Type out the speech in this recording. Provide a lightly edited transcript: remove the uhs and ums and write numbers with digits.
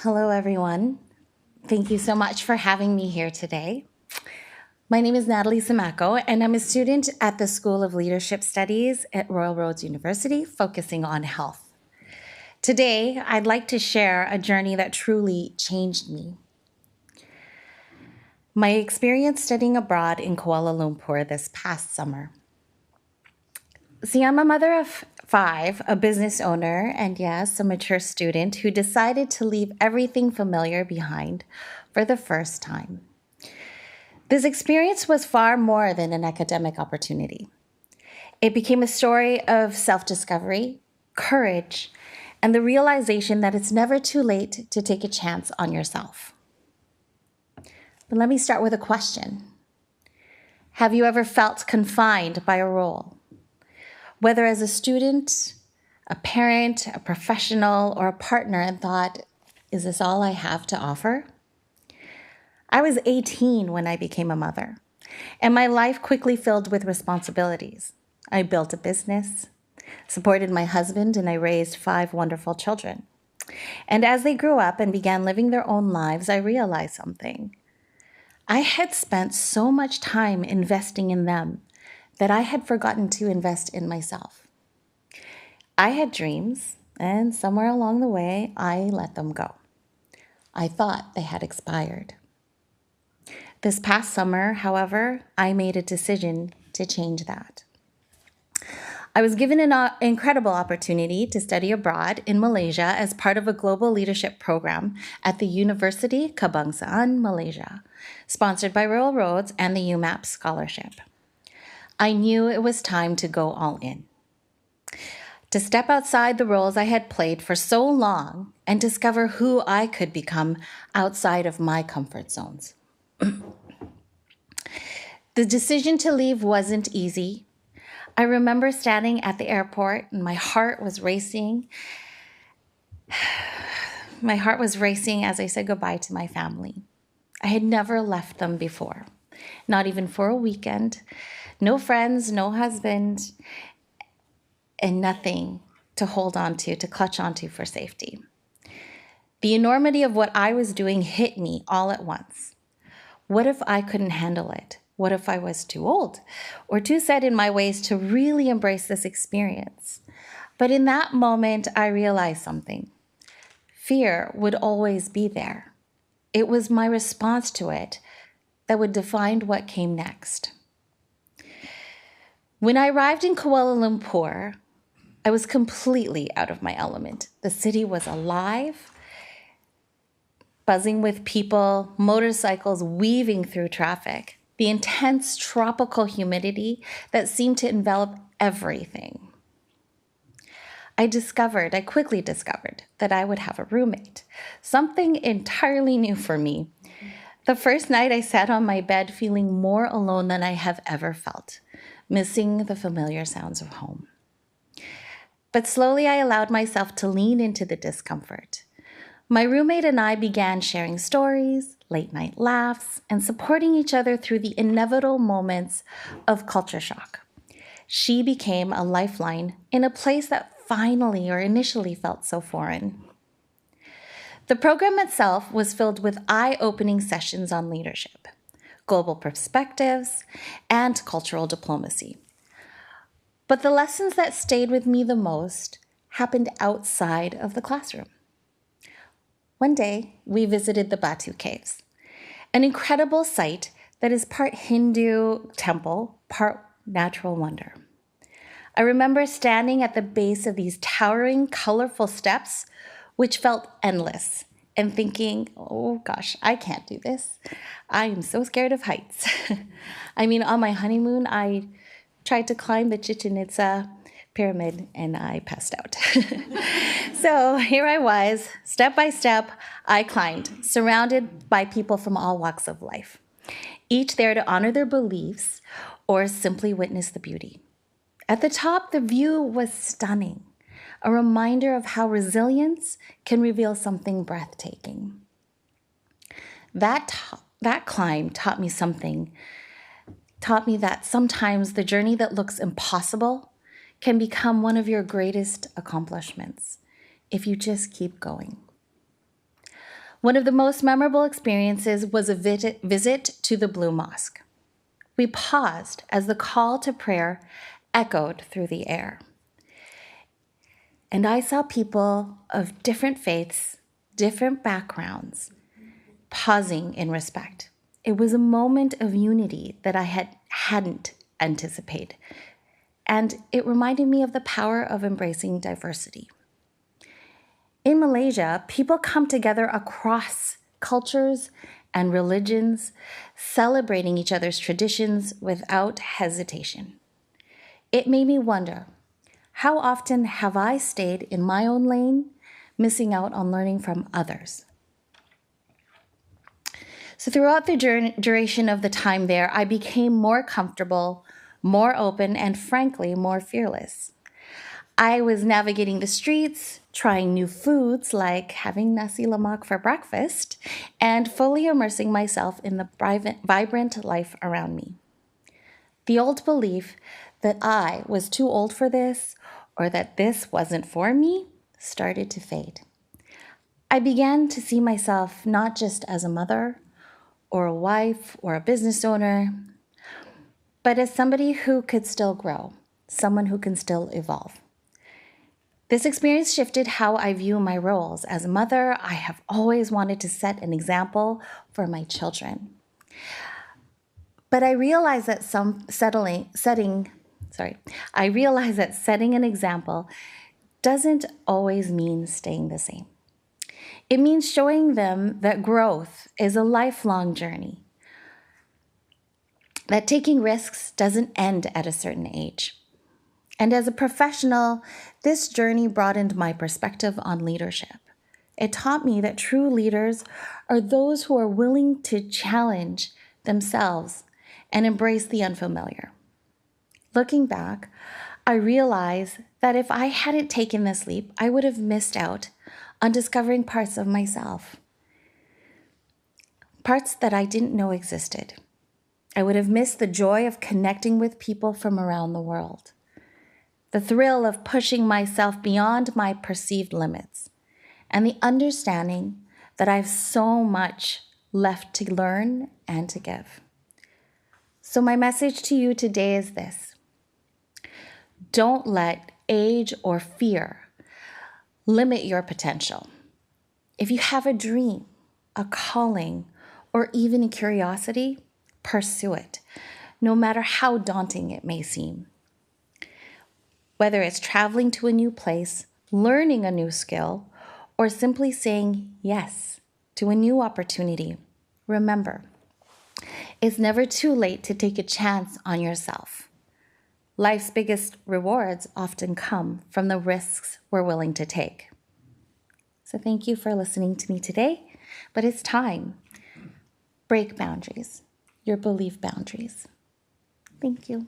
Hello, everyone. Thank you so much for having me here today. My name is Natalie Samaco, and I'm a student at the School of Leadership Studies at Royal Roads University, focusing on health. Today, I'd like to share a journey that truly changed me. My experience studying abroad in Kuala Lumpur this past summer. See, I'm a mother of 5, a business owner, and yes, a mature student who decided to leave everything familiar behind for the first time. This experience was far more than an academic opportunity. It became a story of self-discovery, courage, and the realization that it's never too late to take a chance on yourself. But let me start with a question. Have you ever felt confined by a role? Whether as a student, a parent, a professional, or a partner, and thought, is this all I have to offer? I was 18 when I became a mother, and my life quickly filled with responsibilities. I built a business, supported my husband, and I raised 5 wonderful children. And as they grew up and began living their own lives, I realized something. I had spent so much time investing in them that I had forgotten to invest in myself. I had dreams, and somewhere along the way, I let them go. I thought they had expired. This past summer, however, I made a decision to change that. I was given an incredible opportunity to study abroad in Malaysia as part of a global leadership program at the University Kebangsaan Malaysia, sponsored by Royal Roads and the UMAP Scholarship. I knew it was time to go all in, to step outside the roles I had played for so long and discover who I could become outside of my comfort zones. The decision to leave wasn't easy. I remember standing at the airport and my heart was racing. My heart was racing as I said goodbye to my family. I had never left them before, not even for a weekend. No friends, no husband, and nothing to hold on to clutch onto for safety. The enormity of what I was doing hit me all at once. What if I couldn't handle it? What if I was too old or too set in my ways to really embrace this experience? But in that moment, I realized something. Fear would always be there. It was my response to it that would define what came next. When I arrived in Kuala Lumpur, I was completely out of my element. The city was alive, buzzing with people, motorcycles weaving through traffic, the intense tropical humidity that seemed to envelop everything. I quickly discovered that I would have a roommate, something entirely new for me. The first night I sat on my bed feeling more alone than I have ever felt, missing the familiar sounds of home. But slowly I allowed myself to lean into the discomfort. My roommate and I began sharing stories, late-night laughs, and supporting each other through the inevitable moments of culture shock. She became a lifeline in a place that initially felt so foreign. The program itself was filled with eye-opening sessions on leadership, global perspectives, and cultural diplomacy. But the lessons that stayed with me the most happened outside of the classroom. One day, we visited the Batu Caves, an incredible site that is part Hindu temple, part natural wonder. I remember standing at the base of these towering, colorful steps, which felt endless, and thinking, oh gosh, I can't do this. I am so scared of heights. On my honeymoon, I tried to climb the Chichen Itza pyramid and I passed out. So here I was, step by step, I climbed, surrounded by people from all walks of life, each there to honor their beliefs or simply witness the beauty. At the top, the view was stunning, a reminder of how resilience can reveal something breathtaking. That climb taught me that sometimes the journey that looks impossible can become one of your greatest accomplishments if you just keep going. One of the most memorable experiences was a visit to the Blue Mosque. We paused as the call to prayer echoed through the air. And I saw people of different faiths, different backgrounds, pausing in respect. It was a moment of unity that I hadn't anticipated, and it reminded me of the power of embracing diversity. In Malaysia, people come together across cultures and religions, celebrating each other's traditions without hesitation. It made me wonder, how often have I stayed in my own lane, missing out on learning from others? So throughout the duration of the time there, I became more comfortable, more open, and frankly, more fearless. I was navigating the streets, trying new foods like having nasi lemak for breakfast, and fully immersing myself in the vibrant life around me. The old belief that I was too old for this or that this wasn't for me started to fade. I began to see myself not just as a mother or a wife or a business owner, but as somebody who could still grow, someone who can still evolve. This experience shifted how I view my roles. As a mother, I have always wanted to set an example for my children. But I realized that setting an example doesn't always mean staying the same. It means showing them that growth is a lifelong journey, that taking risks doesn't end at a certain age. And as a professional, this journey broadened my perspective on leadership. It taught me that true leaders are those who are willing to challenge themselves and embrace the unfamiliar. Looking back, I realize that if I hadn't taken this leap, I would have missed out on discovering parts of myself, parts that I didn't know existed. I would have missed the joy of connecting with people from around the world, the thrill of pushing myself beyond my perceived limits, and the understanding that I have so much left to learn and to give. So my message to you today is this: don't let age or fear limit your potential. If you have a dream, a calling, or even a curiosity, pursue it, no matter how daunting it may seem. Whether it's traveling to a new place, learning a new skill, or simply saying yes to a new opportunity, remember, it's never too late to take a chance on yourself. Life's biggest rewards often come from the risks we're willing to take. So thank you for listening to me today, but it's time. Break boundaries, your belief boundaries. Thank you.